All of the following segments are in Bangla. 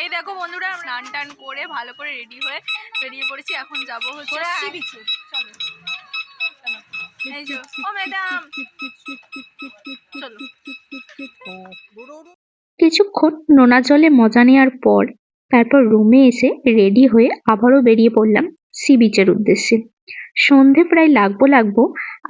এই দেখো বন্ধুরা, স্নান টান করে ভালো করে রেডি হয়ে বেরিয়ে পড়েছি। এখন যাবো হচ্ছে সি বিচে। চলো এই যে ও ম্যাডাম চলো। কিছুক্ষণ নোনা জলে মজা নেওয়ার পর তারপর রুমে এসে রেডি হয়ে আবারও বেরিয়ে পড়লাম সি বিচের উদ্দেশ্যে। সন্ধে প্রায় লাগবো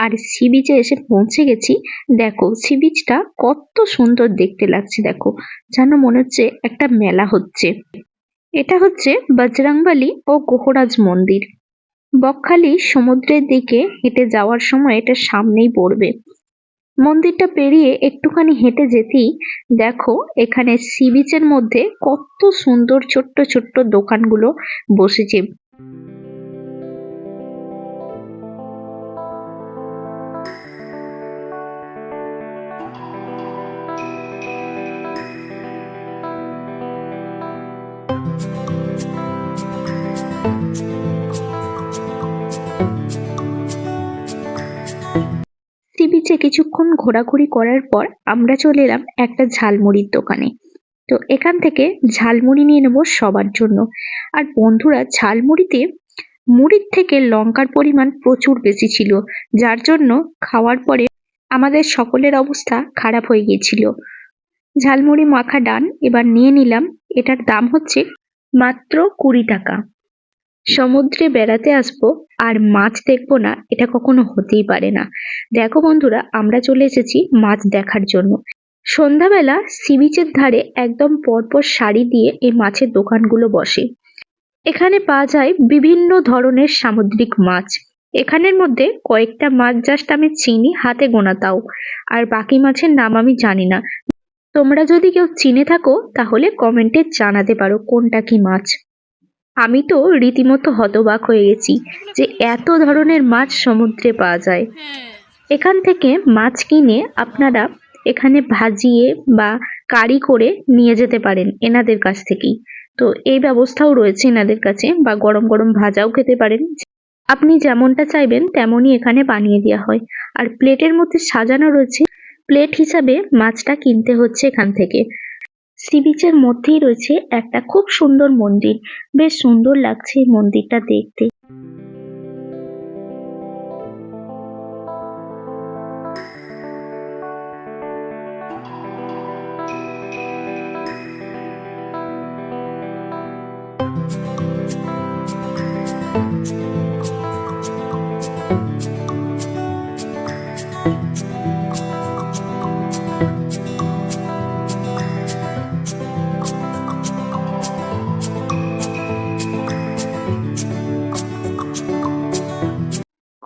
আর সি বিচে এসে পৌঁছে গেছি। দেখো সি বিচটা কত সুন্দর দেখতে লাগছে, দেখো যেন মনে হচ্ছে একটা মেলা হচ্ছে। এটা হচ্ছে বজরংবলী ও কোহরাজ মন্দির। বকখালি সমুদ্রের দিকে হেঁটে যাওয়ার সময় এটা সামনেই পড়বে। মন্দিরটা পেরিয়ে একটুখানি হেঁটে যেতেই দেখো এখানে সি বিচের মধ্যে কত সুন্দর ছোট্ট ছোট্ট দোকানগুলো বসেছে। সি বিচে কিছুক্ষণ ঘোরাঘুরি করার পর আমরা চলে এলাম একটা ঝালমুড়ির দোকানে। তো এখান থেকে ঝালমুড়ি নিয়ে নেবো সবার জন্য। আর বন্ধুরা, ঝালমুড়িতে মুড়ির থেকে লঙ্কার পরিমাণ প্রচুর বেশি ছিল, যার জন্য খাওয়ার পরে আমাদের সকলের অবস্থা খারাপ হয়ে গিয়েছিল। ঝালমুড়ি মাখা ডান, এবার নিয়ে নিলাম। এটার দাম হচ্ছে মাত্র 20 টাকা। সমুদ্রে বেড়াতে আসবো আর মাছ দেখবো না, এটা কখনো হতেই পারে না। দেখো বন্ধুরা, আমরা চলে এসেছি মাছ দেখার জন্য। সন্ধ্যাবেলা সি বিচের ধারে একদম পরপর সারি দিয়ে এই মাছের দোকানগুলো বসে। এখানে পাওয়া যায় বিভিন্ন ধরনের সামুদ্রিক মাছ। এখানের মধ্যে কয়েকটা মাছ জাস্ট আমি চিনি, হাতে গোনা তাও, আর বাকি মাছের নাম আমি জানি না। তোমরা যদি কেউ চিনে থাকো তাহলে কমেন্টে জানাতে পারো কোনটা কি মাছ। আমি তো রীতিমতো হতবাক হয়ে গেছি যে এত ধরনের মাছ সমুদ্রে পাওয়া যায়। এখান থেকে মাছ কিনে আপনারা এখানে ভাজিয়ে বা কারি করে নিয়ে যেতে পারেন এনাদের কাছ থেকেই। তো এই ব্যবস্থাও রয়েছে এনাদের কাছে, বা গরম গরম ভাজাও খেতে পারেন। আপনি যেমনটা চাইবেন তেমনই এখানে বানিয়ে দেওয়া হয়। আর প্লেটের মধ্যে সাজানো রয়েছে, প্লেট হিসাবে মাছটা কিনতে হচ্ছে এখান থেকে। সি বিচের মধ্যেই রয়েছে একটা খুব সুন্দর মন্দির, বেশ সুন্দর লাগছে এই মন্দিরটা দেখতে।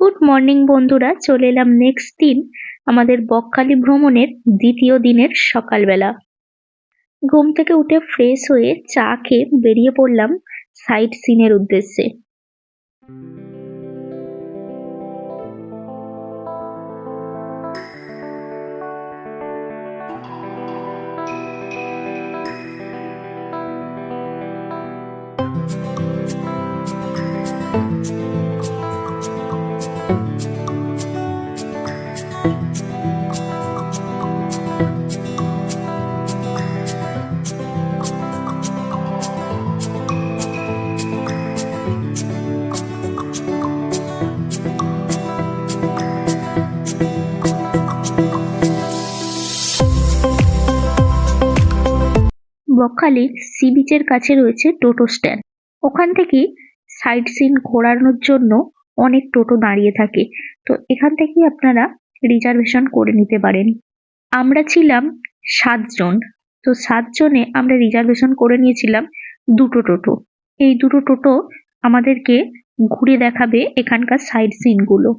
গুড মর্নিং বন্ধুরা, চলে এলাম নেক্সট দিন আমাদের বকখালি ভ্রমণের দ্বিতীয় দিনের সকালবেলা। ঘুম থেকে উঠে ফ্রেশ হয়ে চা খেয়ে বেরিয়ে পড়লাম সাইট সিনের উদ্দেশ্যে। বকখালির সি বিচের কাছে রয়েছে টোটো স্ট্যান্ড। ওখান থেকে সাইট সিন ঘোরানোর জন্য অনেক টোটো দাঁড়িয়ে থাকে। তো এখান থেকে আপনারা রিজার্ভেশন করে নিতে পারেন। আমরা ছিলাম 7 জন। তো 7 জনে আমরা রিজার্ভেশন করে নিয়েছিলাম দুটো টোটো। এই দুটো টোটো আমাদেরকে ঘুরে দেখাবে এখানকার সাইট সিন গুলো।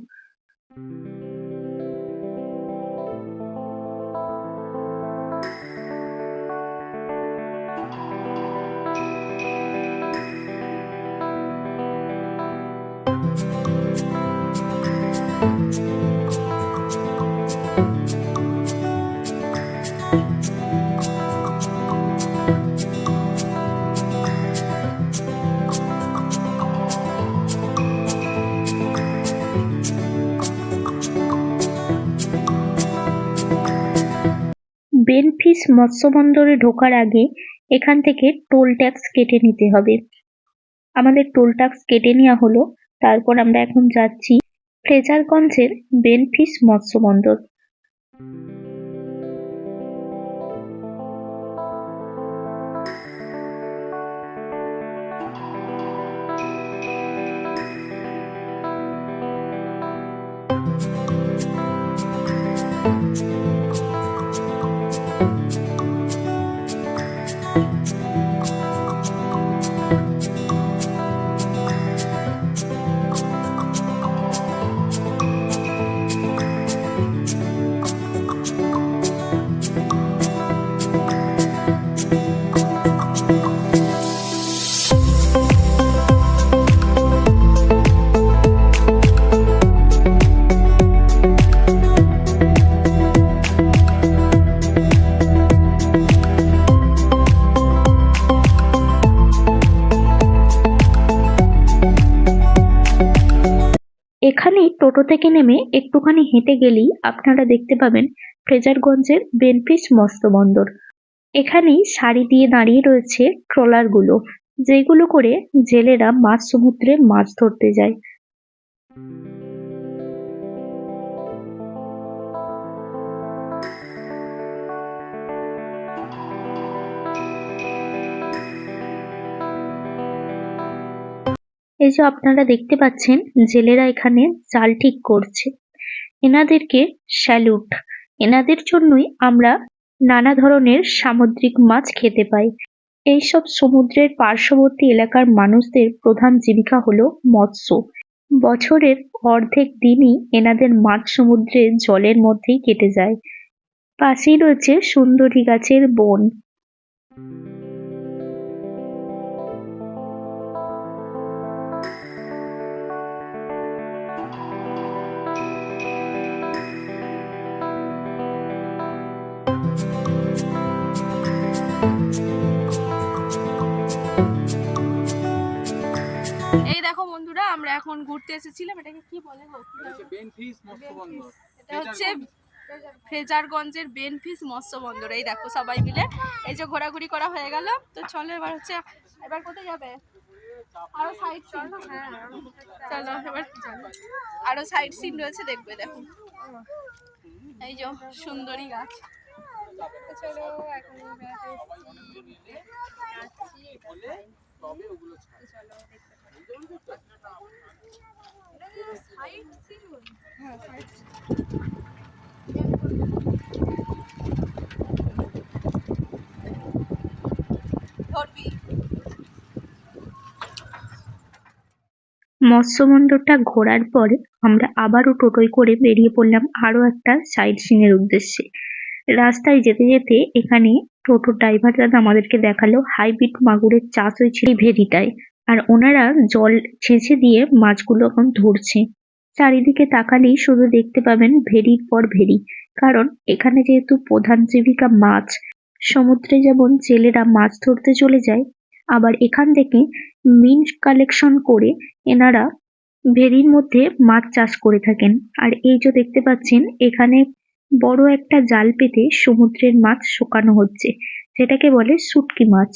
বেনফিশ মৎস্য বন্দরে ঢোকার আগে এখান থেকে টোল ট্যাক্স কেটে নিতে হবে। আমাদের টোল ট্যাক্স কেটে নেওয়া হলো। তারপর আমরা এখন যাচ্ছি ফ্রেজারগঞ্জের বেনফিশ মৎস্য বন্দর। এখানেই টোটো থেকে নেমে একটুখানি হেঁটে গেলেই আপনারা দেখতে পাবেন ফ্রেজারগঞ্জের বেনফিশ মৎস্য বন্দর। এখানেই সারি দিয়ে দাঁড়িয়ে রয়েছে ট্রলারগুলো, যেগুলো করে জেলেরা মাঝ সমুদ্রে মাছ ধরতে যায়। এই যে আপনারা দেখতে পাচ্ছেন জেলেরা এখানে জাল ঠিক করছে। এনাদেরকে স্যালুট। এনাদের জন্যই আমরা নানা ধরনের সামুদ্রিক মাছ খেতে পাই। এইসব সমুদ্রের পার্শ্ববর্তী এলাকার মানুষদের প্রধান জীবিকা হলো মৎস্য। বছরের অর্ধেক দিনই এনাদের মাঝ সমুদ্রের জলের মধ্যেই কেটে যায়। পাশেই রয়েছে সুন্দরী গাছের বন। এই দেখো বন্ধুরা, আমরা এখন ঘুরতে এসেছিলাম, এটাকে কি বলে গো? বেনফিশ মৎস্য বন্দর। এটা হচ্ছে ফ্রেজারগঞ্জের বেনফিশ মৎস্য বন্দর। এই দেখো সবাই মিলে এই যে ঘোরাঘুরি করা হয়ে গেল। তো চলো এবার হচ্ছে, এবার কোথায় যাবে? আরো সাইড সিন, চলো এবার আরো সাইড সিন রয়েছে, দেখবে। দেখো এই যে সুন্দরী গাছ। চলো এখন মৎস্য বন্দরটা ঘোরার পরে আমরা আবারও টোটোয় করে বেরিয়ে পড়লাম আরো একটা সাইড সিনের উদ্দেশ্যে। রাস্তায় যেতে যেতে এখানে টোটো ড্রাইভার দাদা আমাদেরকে দেখালো হাইব্রিড মাগুরের চাষ হয়েছে এই ভেরিটায়, আর ওনারা জল ছেঁচে দিয়ে মাছগুলো এখন ধরছে। চারিদিকে তাকালেই শুধু দেখতে পাবেন ভেরির পর ভেরি, কারণ এখানে যেহেতু প্রধান জীবিকা মাছ, সমুদ্রে যেমন জেলেরা মাছ ধরতে চলে যায়, আবার এখান থেকে মিন কালেকশন করে এনারা ভেরির মধ্যে মাছ চাষ করে থাকেন। আর এই যে দেখতে পাচ্ছেন এখানে বড় একটা জাল পেতে সমুদ্রের মাছ শুকানো হচ্ছে, যেটাকে বলে শুটকি মাছ।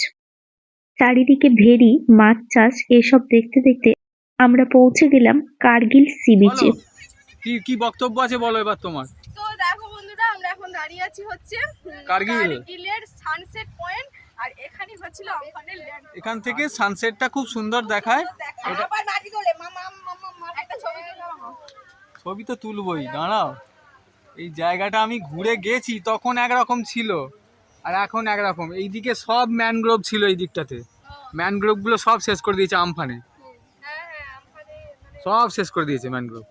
চারিদিকে ভেরি, মাছ চাষ এসব দেখতে দেখতে আমরা পৌঁছে গেলাম কার্গিল সি বিচে। কি কি বক্তব্য আছে বলো এবার তোমার। তো দেখো বন্ধুরা, আমরা এখন দাঁড়িয়ে আছি হচ্ছে কার্গিলের সানসেট পয়েন্ট। আর এখানেই হচ্ছিল আমফানের ল্যান্ড। এখান থেকে সানসেটটা খুব সুন্দর দেখায়। এটা আবার বাড়ি তোলে মামা মামা, একটা ছবি তুলে মামা। ছবি তো তুলবই, দাঁড়াও। এই জায়গাটা আমি ঘুরে গেছি, তখন একরকম ছিল আর এখন একরকম। এইদিকে সব ম্যানগ্রোভ ছিল, এই দিকটাতে ম্যানগ্রোভগুলো সব শেষ করে দিয়েছে আমফানে, হ্যাঁ হ্যাঁ, আমফানে সব শেষ করে দিয়েছে ম্যানগ্রোভ।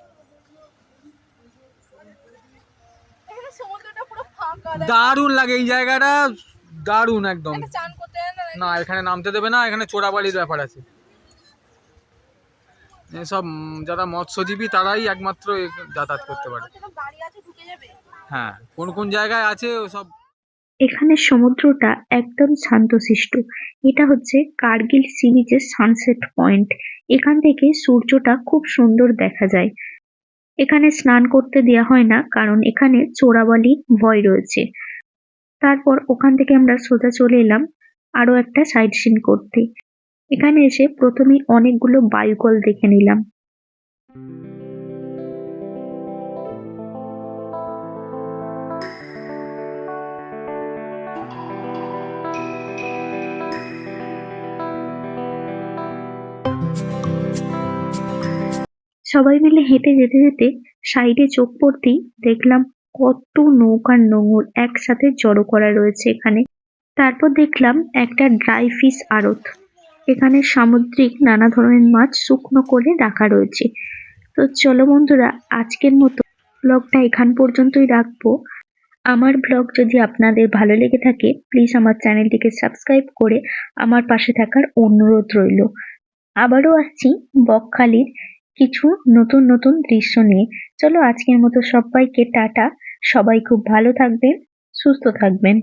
এখানে সমুদ্রটা পুরো ফাঁকা। দারুণ লাগে এই জায়গাটা, দারুণ একদম। একটা চান করতে না, এখানে নামতে দেবে না, এখানে চোরাবালির ব্যাপার আছে। এসব যারা মৎস্যজীবী তারাই একমাত্র যাতায়াত করতে পারে। বাড়ি আছে, ঢুকে যাবে। হ্যাঁ, কোন কোন জায়গায় আছে ওসব। এখানে সমুদ্রটা একদম শান্তশিষ্ট। এটা হচ্ছে কার্গিল সি বিচের সানসেট পয়েন্ট। এখান থেকে সূর্যটা খুব সুন্দর দেখা যায়। এখানে স্নান করতে দেওয়া হয় না, কারণ এখানে চোরাবালির ভয় রয়েছে। তারপর ওখান থেকে আমরা সোজা চলে এলাম আরো একটা সাইট সিন করতে। এখানে এসে প্রথমেই অনেকগুলো বায়ুকল দেখে নিলাম। সবাই মিলে হেঁটে যেতে যেতে সাইডে চোখ পড়তেই দেখলাম কত নৌকার নোঙর একসাথে জড়ো করা রয়েছে এখানে। তারপর দেখলাম একটা ড্রাই ফিশ আড়ত। এখানে সামুদ্রিক নানা ধরনের মাছ শুকনো করে রাখা রয়েছে। তো চলো বন্ধুরা, আজকের মতো ব্লগটা এখান পর্যন্তই রাখবো। আমার ব্লগ যদি আপনাদের ভালো লেগে থাকে, প্লিজ আমার চ্যানেলটিকে সাবস্ক্রাইব করে আমার পাশে থাকার অনুরোধ রইল। আবারও আসছি বকখালির কিছু নতুন নতুন দৃশ্য নিয়ে। চলো আজকের মতো সবাইকে টাটা। সবাই খুব ভালো থাকবেন, সুস্থ থাকবেন।